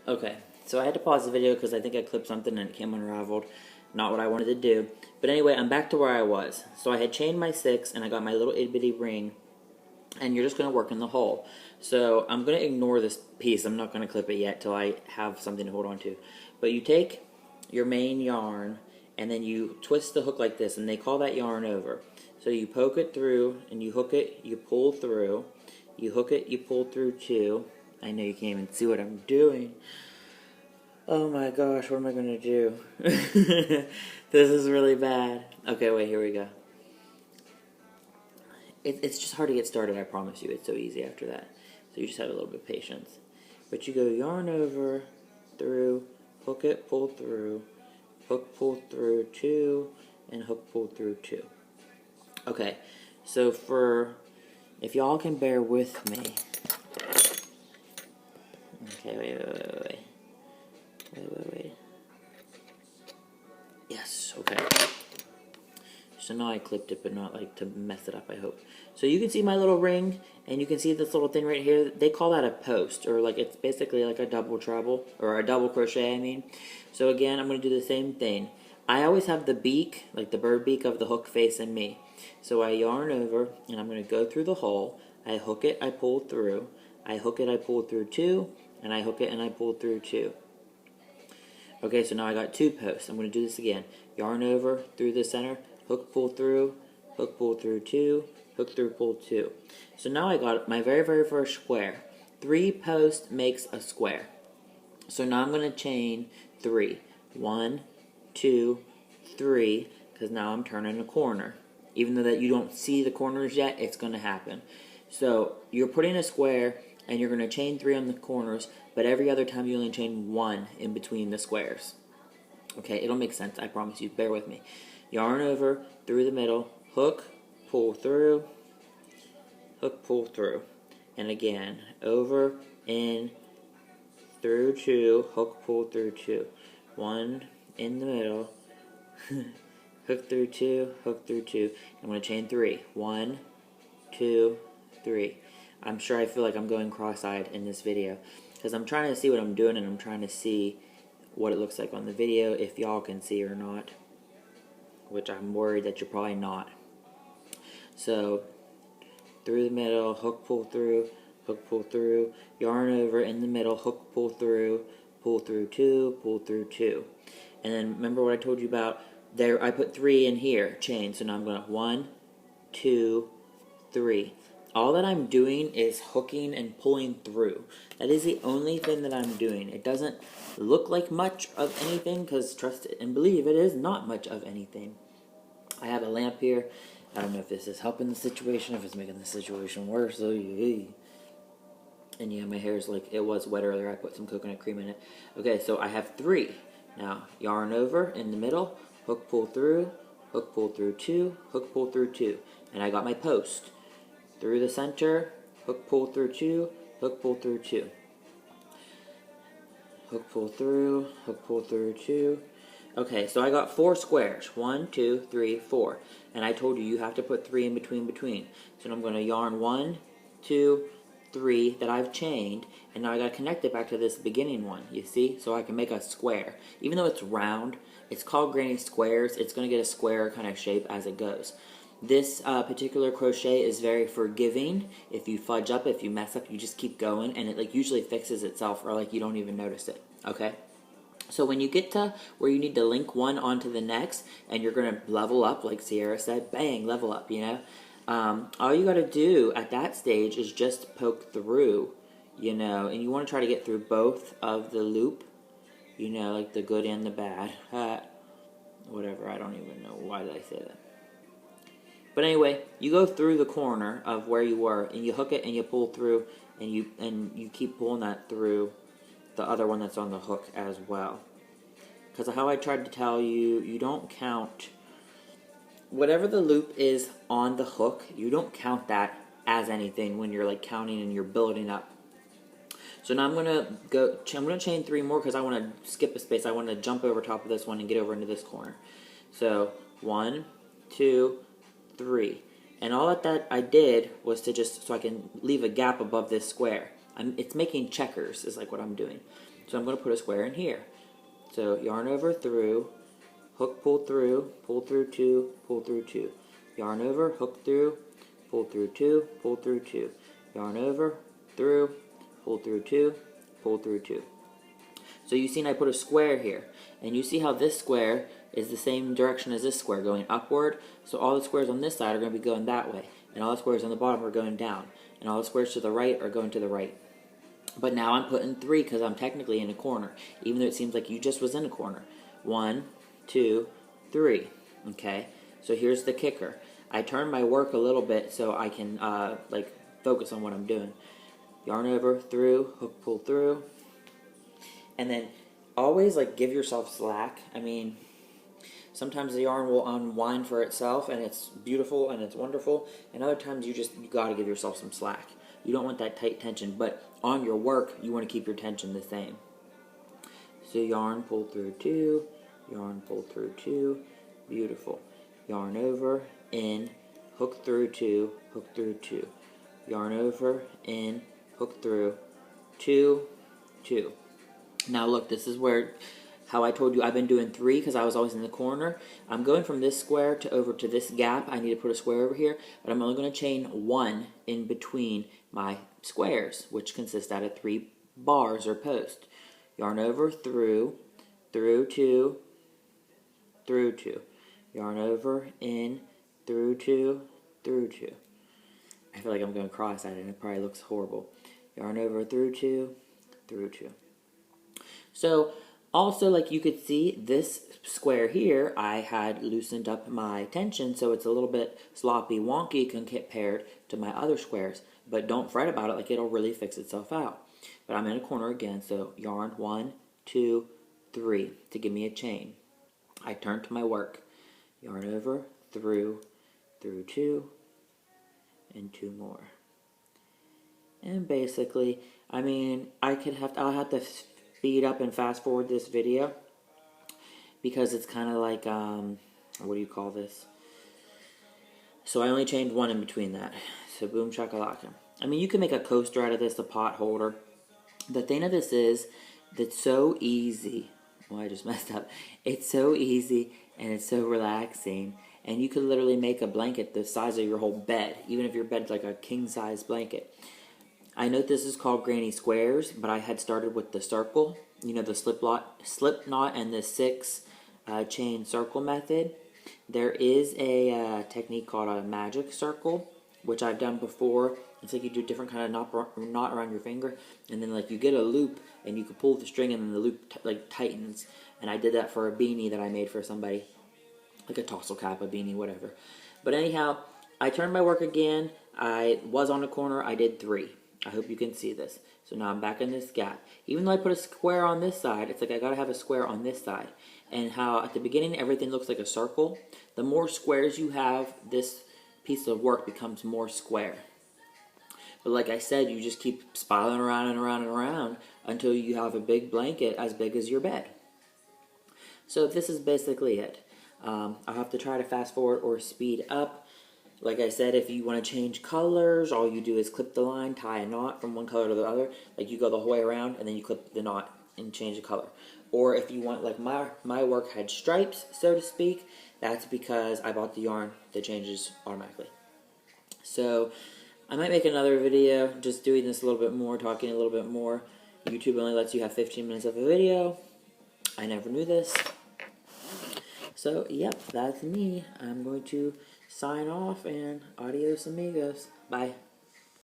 Okay, so I had to pause the video because I think I clipped something and it came unraveled. Not what I wanted to do. But anyway, I'm back to where I was. So I had chained my 6 and I got my little itty bitty ring. And you're just going to work in the hole. So I'm going to ignore this piece. I'm not going to clip it yet till I have something to hold on to. But you take your main yarn and then you twist the hook like this, and they call that yarn over. So you poke it through and you hook it, you pull through. You hook it, you pull through 2. I know you can't even see what I'm doing. Oh my gosh, what am I going to do? This is really bad. Okay, wait, here we go. It's just hard to get started, I promise you. It's so easy after that. So you just have a little bit of patience. But you go yarn over, through, hook it, pull through, hook, pull through 2, and hook, pull through 2. Okay, so if y'all can bear with me. Okay, wait. Wait. Yes, okay. So now I clipped it, but not like to mess it up, I hope. So you can see my little ring, and you can see this little thing right here. They call that a post, or like it's basically like a double treble, or a double crochet, I mean. So again, I'm going to do the same thing. I always have the beak, like the bird beak of the hook facing me. So I yarn over, and I'm going to go through the hole. I hook it, I pull through. I hook it, I pull through 2, and I hook it, and I pull through 2. Okay, so now I got 2 posts. I'm going to do this again. Yarn over, through the center, hook, pull through 2, hook through, pull 2. So now I got my very first square. 3 posts makes a square. So now I'm going to chain 3. 1, 2, 3, because now I'm turning a corner. Even though that you don't see the corners yet, it's going to happen. So you're putting a square, and you're going to chain 3 on the corners, but every other time you only chain 1 in between the squares. Okay, it'll make sense, I promise you. Bear with me. Yarn over, through the middle, hook, pull through, hook, pull through. And again, over, in, through 2, hook, pull through 2. 1 in the middle, hook through 2, hook through 2. I'm going to chain 3. 1, 2, 3. I'm sure I feel like I'm going cross-eyed in this video because I'm trying to see what I'm doing, and I'm trying to see what it looks like on the video, if y'all can see or not, which I'm worried that you're probably not. So through the middle, hook, pull through, yarn over in the middle, hook, pull through 2, pull through 2. And then remember what I told you about there, I put 3 in here, chain. So now I'm going to 1, 2, 3. All that I'm doing is hooking and pulling through. That is the only thing that I'm doing. It doesn't look like much of anything, because trust it and believe, it is not much of anything. I have a lamp here. I don't know if this is helping the situation, if it's making the situation worse. Oh, yeah. And yeah, my hair is like, it was wet earlier. I put some coconut cream in it. Okay, so I have 3. Now, yarn over in the middle, hook, pull through 2, hook, pull through 2. And I got my post. Through the center, hook, pull through 2, hook, pull through 2. Hook, pull through 2. Okay, so I got 4 squares. 1, 2, 3, 4. And I told you, you have to put 3 in between. So I'm going to yarn 1, 2, 3 that I've chained, and now I got to connect it back to this beginning one, you see? So I can make a square. Even though it's round, it's called Granny Squares, it's going to get a square kind of shape as it goes. This particular crochet is very forgiving. If you fudge up, if you mess up, you just keep going, and it like usually fixes itself, or like you don't even notice it, okay? So when you get to where you need to link one onto the next, and you're going to level up, like Sierra said, bang, level up, you know? All you got to do at that stage is just poke through, you know, and you want to try to get through both of the loop, you know, like the good and the bad. Whatever, I don't even know. Why did I say that? But anyway, you go through the corner of where you were, and you hook it, and you pull through, and you keep pulling that through the other one that's on the hook as well. Because how I tried to tell you, you don't count whatever the loop is on the hook. You don't count that as anything when you're like counting and you're building up. So now I'm gonna chain 3 more because I want to skip a space. I want to jump over top of this one and get over into this corner. So 1, 2, 3. And all that I did was to just, so I can leave a gap above this square. it's making checkers is like what I'm doing. So I'm going to put a square in here. So yarn over, through, hook, pull through 2, pull through 2. Yarn over, hook through, pull through 2, pull through 2. Yarn over, through, pull through 2, pull through 2. So you've seen I put a square here, and you see how this square is the same direction as this square, going upward. So all the squares on this side are going to be going that way, and all the squares on the bottom are going down, and all the squares to the right are going to the right. But now I'm putting 3 because I'm technically in a corner, even though it seems like you just was in a corner. 1, 2, 3. Okay, so here's the kicker. I turn my work a little bit so I can like focus on what I'm doing. Yarn over, through, hook, pull through. And then always like give yourself slack. I mean, sometimes the yarn will unwind for itself and it's beautiful and it's wonderful. And other times you gotta give yourself some slack. You don't want that tight tension, but on your work, you want to keep your tension the same. So yarn, pull through 2, yarn, pull through 2, beautiful. Yarn over, in, hook through 2, hook through 2. Yarn over, in, hook through, 2, 2. Now look, this is where, how I told you I've been doing 3 because I was always in the corner. I'm going from this square to over to this gap. I need to put a square over here, but I'm only going to chain 1 in between my squares, which consist out of 3 bars or posts. Yarn over, through 2, through 2. Yarn over, in, through 2, through 2. I feel like I'm going cross-eyed and it probably looks horrible. Yarn over, through 2, through 2. So, also, like you could see, this square here, I had loosened up my tension, so it's a little bit sloppy, wonky compared to my other squares. But don't fret about it, like it'll really fix itself out. But I'm in a corner again, so yarn 1, 2, 3 to give me a chain. I turn to my work. Yarn over, through 2, and 2 more. And basically, I mean, I'll have to speed up and fast forward this video because it's kind of like, what do you call this? So I only chained 1 in between that. So boom shakalaka. I mean, you can make a coaster out of this, a pot holder. The thing of this is, that's so easy. Well, I just messed up. It's so easy and it's so relaxing. And you could literally make a blanket the size of your whole bed, even if your bed's like a king-size blanket. I know this is called granny squares, but I had started with the circle, you know, the slip knot and the 6 chain circle method. There is a technique called a magic circle, which I've done before. It's like you do a different kind of knot around your finger, and then like you get a loop, and you can pull the string, and then the loop like tightens. And I did that for a beanie that I made for somebody, like a tassel cap, a beanie, whatever. But anyhow, I turned my work again. I was on the corner. I did 3. I hope you can see this. So now I'm back in this gap. Even though I put a square on this side, it's like I gotta have a square on this side. And how at the beginning everything looks like a circle, the more squares you have, this piece of work becomes more square. But like I said, you just keep spiraling around and around and around until you have a big blanket as big as your bed. So this is basically it. I'll have to try to fast forward or speed up. Like I said, if you want to change colors, all you do is clip the line, tie a knot from one color to the other. Like you go the whole way around, and then you clip the knot and change the color. Or if you want, like my work had stripes, so to speak, that's because I bought the yarn that changes automatically. So I might make another video just doing this a little bit more, talking a little bit more. YouTube only lets you have 15 minutes of a video. I never knew this. So, yep, that's me. I'm going to sign off, and adios amigos. Bye.